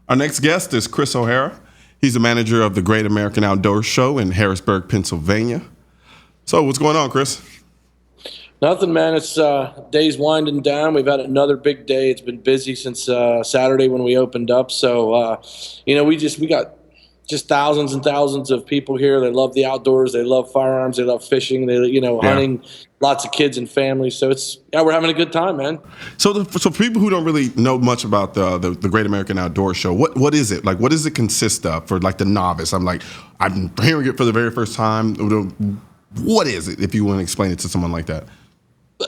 Our next guest is Chris O'Hara. He's the manager of the Great American Outdoor Show in Harrisburg, Pennsylvania. So what's going on, Chris? Nothing, man. It's day's winding down. We've had another big day. It's been busy since Saturday when we opened up. So, we got just thousands and thousands of people here. They love the outdoors. They love firearms. They love fishing. Hunting. Lots of kids and families. So we're having a good time, man. So for people who don't really know much about the Great American Outdoor Show, what is it? Like, what does it consist of for like the novice? I'm hearing it for the very first time. What is it, if you want to explain it to someone like that?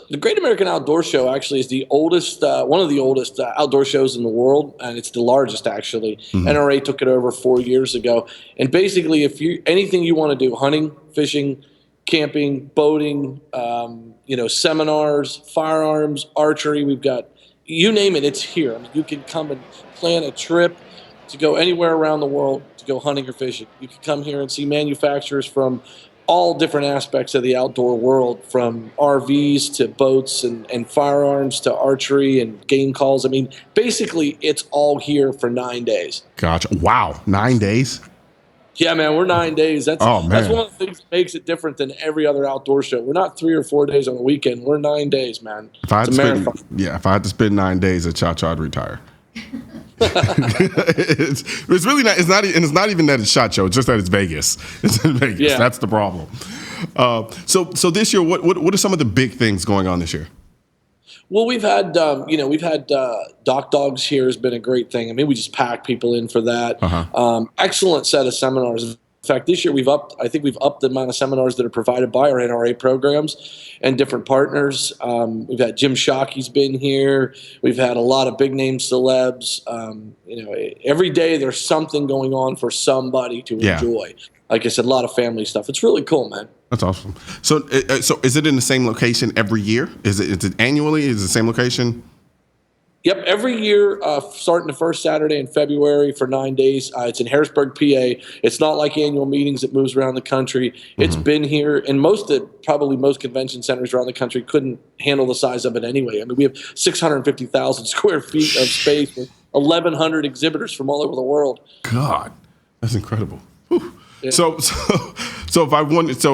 The Great American Outdoor Show actually is the oldest, one of the oldest outdoor shows in the world, and it's the largest actually. Mm-hmm. NRA took it over 4 years ago. And basically, anything you want to do, hunting, fishing, camping, boating, seminars, firearms, archery, we've got, you name it, it's here. I mean, you can come and plan a trip to go anywhere around the world to go hunting or fishing. You can come here and see manufacturers from all different aspects of the outdoor world, from RVs to boats and firearms to archery and game calls. I mean, basically, it's all here for 9 days. Gotcha. Wow, 9 days? Yeah, man, we're 9 days. That's one of the things that makes it different than every other outdoor show. We're not 3 or 4 days on the weekend. We're 9 days, man. It's a marathon. If I had to spend 9 days at Cha-Cha, I'd retire. it's really not. It's not. And it's not even that it's SHOT Show. It's just that it's Vegas. It's in Vegas. Yeah. That's the problem. So this year, what are some of the big things going on this year? Well, we've had Doc Dogs here has been a great thing. I mean, we just pack people in for that. Uh-huh. Excellent set of seminars. In fact, this year we've upped the amount of seminars that are provided by our NRA programs and different partners. We've had Jim Shockey's been here. We've had a lot of big name celebs. Every day there's something going on for somebody to enjoy. Like I said, a lot of family stuff. It's really cool, man. That's awesome. So is it in the same location every year? Is it annually? Is it the same location? Yep, every year, starting the first Saturday in February for 9 days. It's in Harrisburg, PA. It's not like annual meetings. It moves around the country. Mm-hmm. It's been here, and most convention centers around the country couldn't handle the size of it anyway. I mean, we have 650,000 square feet of space with 1,100 exhibitors from all over the world. God, that's incredible. Whew. Yeah. So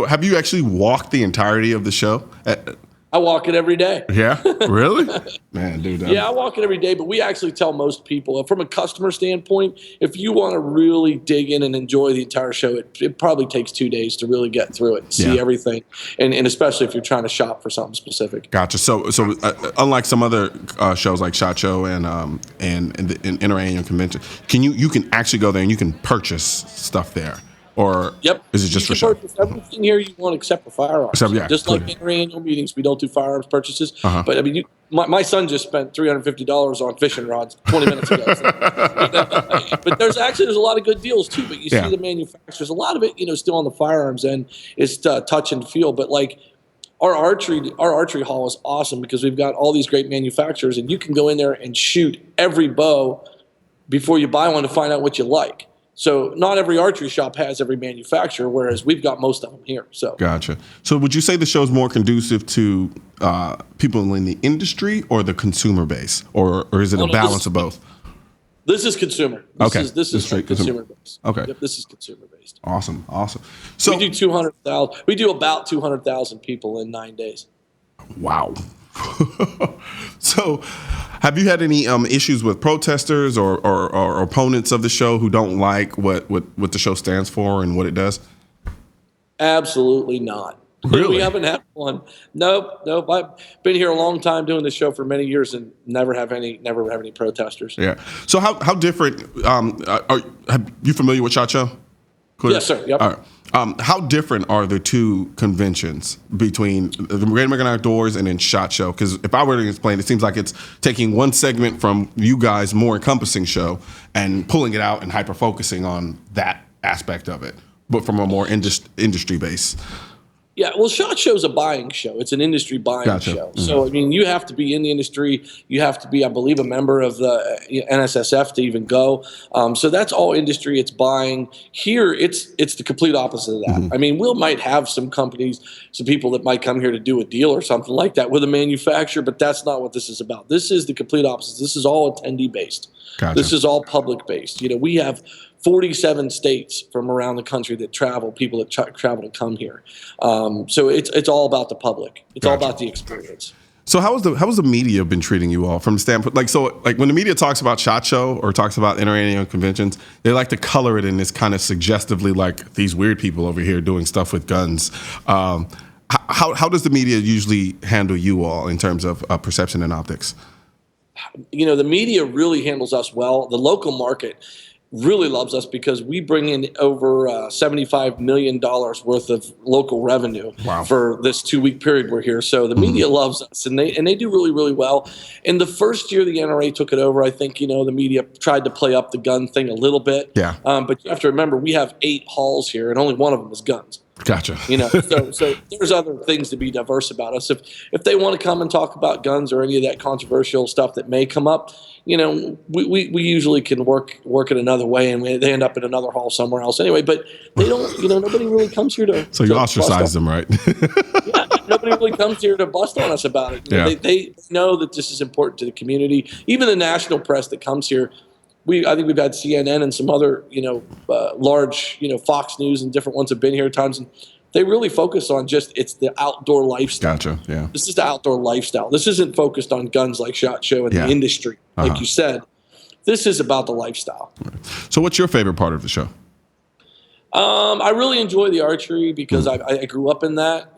have you actually walked the entirety of the show? I walk it every day. Yeah? Really? Man, dude. Yeah, I walk it every day, but we actually tell most people, from a customer standpoint, if you want to really dig in and enjoy the entire show, it probably takes 2 days to really get through it and see everything, and especially if you're trying to shop for something specific. Gotcha. So unlike some other shows like SHOT Show and the NRA annual convention, you can actually go there and you can purchase stuff there? Or is it just for show? Everything here you want except for firearms. Just like in our annual meetings, we don't do firearms purchases. Uh-huh. But I mean, my son just spent $350 on fishing rods 20 minutes ago. But there's a lot of good deals too. But you see the manufacturers, a lot of it, still on the firearms end is touch and feel. But like our archery hall is awesome because we've got all these great manufacturers, and you can go in there and shoot every bow before you buy one to find out what you like. So not every archery shop has every manufacturer, whereas we've got most of them here. So gotcha. So would you say the show is more conducive to people in the industry or the consumer base, or is it a balance of both? This is consumer. This is straight consumer based. Okay. Yep, this is consumer based. Awesome. So we do 200,000. We do about 200,000 people in 9 days. Wow. So, have you had any issues with protesters or opponents of the show who don't like what the show stands for and what it does? Absolutely not. Really? We haven't had one. Nope. I've been here a long time doing this show for many years and never have any protesters. Yeah. So how different? Are you familiar with SHOT Show? Yes, sir. Yep. All right. How different are the two conventions between the Great American Outdoors and then SHOT Show? Because if I were to explain, it seems like it's taking one segment from you guys' more encompassing show and pulling it out and hyper-focusing on that aspect of it, but from a more industry base. Yeah, well, SHOT Show's a buying show. It's an industry buying Gotcha. show. So, I mean, you have to be in the industry. You have to be, I believe, a member of the NSSF to even go. So that's all industry. It's buying. Here, it's the complete opposite of that. I mean, might have some companies, some people that might come here to do a deal or something like that with a manufacturer, but that's not what this is about. This is the complete opposite. This is all attendee based. Gotcha. This is all public based. We have 47 states from around the country that people that travel to come here. So it's all about the public. It's all about the experience. So how has the media been treating you all from the standpoint, like when the media talks about SHOT Show or talks about NRA conventions, they like to color it in this kind of suggestively like these weird people over here doing stuff with guns. How does the media usually handle you all in terms of perception and optics? The media really handles us well. The local market really loves us because we bring in over $75 million worth of local revenue for this 2-week period we're here. So the media loves us, and they do really, really well. In the first year the NRA took it over, I think, the media tried to play up the gun thing a little bit. Yeah. But you have to remember, we have 8 halls here, and only one of them is guns. Gotcha. So there's other things to be diverse about us. If they want to come and talk about guns or any of that controversial stuff that may come up, we usually can work it another way, and they end up in another hall somewhere else anyway. But they don't, nobody really comes here to. So you ostracize them, right? Yeah, nobody really comes here to bust on us about it. They know that this is important to the community. Even the national press that comes here. I think we've had CNN and some other, large, Fox News and different ones have been here at times, and they really focus on it's the outdoor lifestyle. Gotcha. Yeah. This is the outdoor lifestyle. This isn't focused on guns like SHOT Show and the industry, like you said. This is about the lifestyle. So, what's your favorite part of the show? I really enjoy the archery because I grew up in that.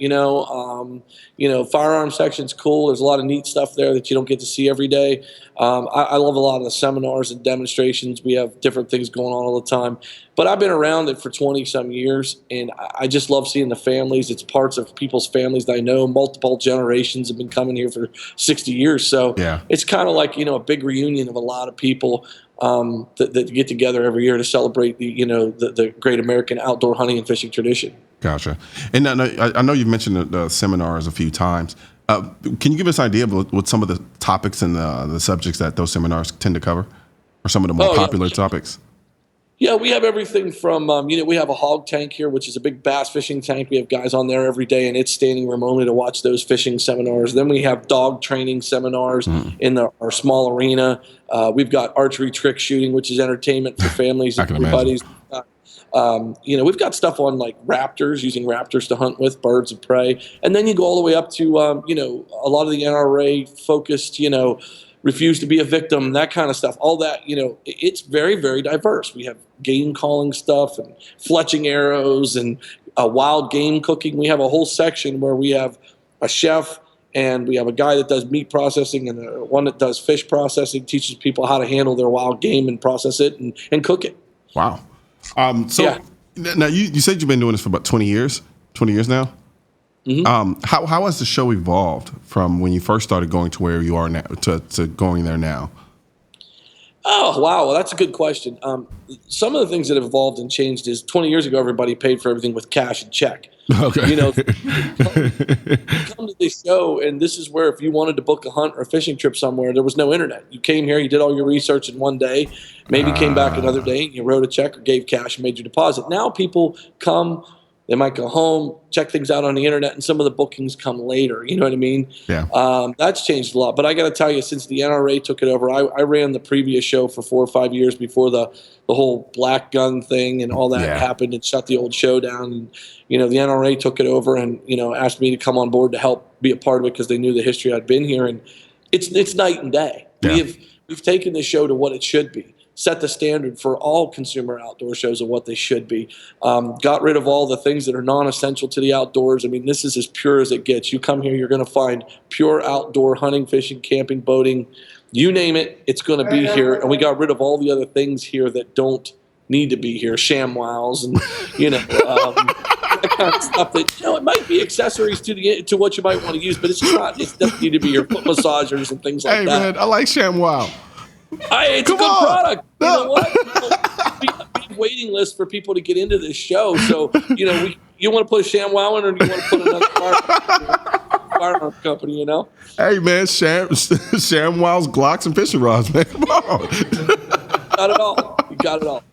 Firearm section's cool. There's a lot of neat stuff there that you don't get to see every day. I love a lot of the seminars and demonstrations. We have different things going on all the time. But I've been around it for 20-some years, and I just love seeing the families. It's parts of people's families that I know. Multiple generations have been coming here for 60 years. So it's kind of like, a big reunion of a lot of people that get together every year to celebrate the great American outdoor hunting and fishing tradition. Gotcha. And I know you've mentioned the seminars a few times. Can you give us an idea of what some of the topics and the subjects that those seminars tend to cover, or some of the more popular topics? Yeah, we have everything from, we have a hog tank here, which is a big bass fishing tank. We have guys on there every day, and it's standing room only to watch those fishing seminars. Then we have dog training seminars in our small arena. We've got archery trick shooting, which is entertainment for families and everybody's. We've got stuff on like raptors, using raptors to hunt with, birds of prey. And then you go all the way up to, a lot of the NRA focused, refuse to be a victim, that kind of stuff. All that, it's very, very diverse. We have game calling stuff and fletching arrows and wild game cooking. We have a whole section where we have a chef and we have a guy that does meat processing and one that does fish processing, teaches people how to handle their wild game and process it and cook it. Wow. Now you said you've been doing this for about 20 years now? Mm-hmm. How has the show evolved from when you first started going to where you are now to going there now? Oh, wow. Well, that's a good question. Some of the things that have evolved and changed is 20 years ago, everybody paid for everything with cash and check. Okay. You come to this show, and this is where if you wanted to book a hunt or a fishing trip somewhere, there was no internet. You came here, you did all your research in one day, maybe came back another day, and you wrote a check or gave cash and made your deposit. Now people come. They might go home, check things out on the internet, and some of the bookings come later. You know what I mean? Yeah. That's changed a lot. But I got to tell you, since the NRA took it over, I ran the previous show for 4 or 5 years before the whole black gun thing and all that happened and shut the old show down. And, the NRA took it over and, asked me to come on board to help be a part of it because they knew the history I'd been here. And it's night and day. Yeah. We've taken the show to what it should be. Set the standard for all consumer outdoor shows of what they should be. Got rid of all the things that are non-essential to the outdoors. I mean, this is as pure as it gets. You come here, you're going to find pure outdoor hunting, fishing, camping, boating. You name it, it's going to be here. And we got rid of all the other things here that don't need to be here. ShamWows and, that kind of stuff that, it might be accessories to what you might want to use, but it's just not. It doesn't need to be your foot massagers and things like that. Hey, man, I like ShamWow. It's a good product. You know what? We have waiting lists for people to get into this show. So, you want to put ShamWow in, or do you want to put another firearm company? You know. Hey man, ShamWows, Glocks, and fishing rods, man. Come on. Got it all. You got it all.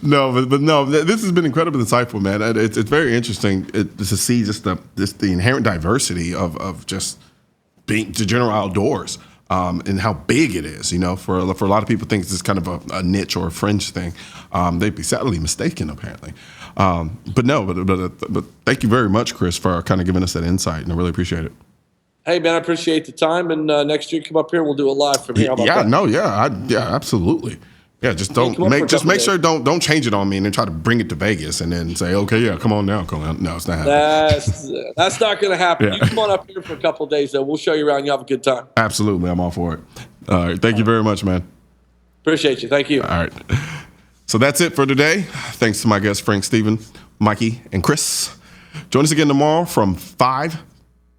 No, but no, this has been incredibly insightful, man. It's very interesting to see just the inherent diversity of just being the general outdoors, and how big it is. You know, for a lot of people, think it's kind of a niche or a fringe thing. They'd be sadly mistaken, apparently. But thank you very much, Chris, for kind of giving us that insight, and I really appreciate it. Hey man, I appreciate the time, and next year come up here and we'll do it live from here. How about that? Absolutely. Yeah, just make sure don't change it on me and then try to bring it to Vegas and then say, okay, yeah, come on now, Colion. No, it's not happening. That's not going to happen. Yeah. You come on up here for a couple of days, though. We'll show you around. You have a good time. Absolutely, I'm all for it. All right, thank you very much, man. Appreciate you. Thank you. All right, so that's it for today. Thanks to my guests Frank, Stephen, Mikey, and Chris. Join us again tomorrow from 5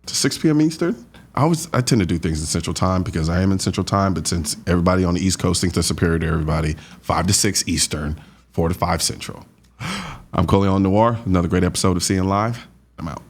to 6 p.m. Eastern. I tend to do things in Central Time because I am in Central Time, but since everybody on the East Coast thinks they're superior to everybody, 5 to 6 Eastern, 4 to 5 Central. I'm Colion Noir, another great episode of Seeing Live. I'm out.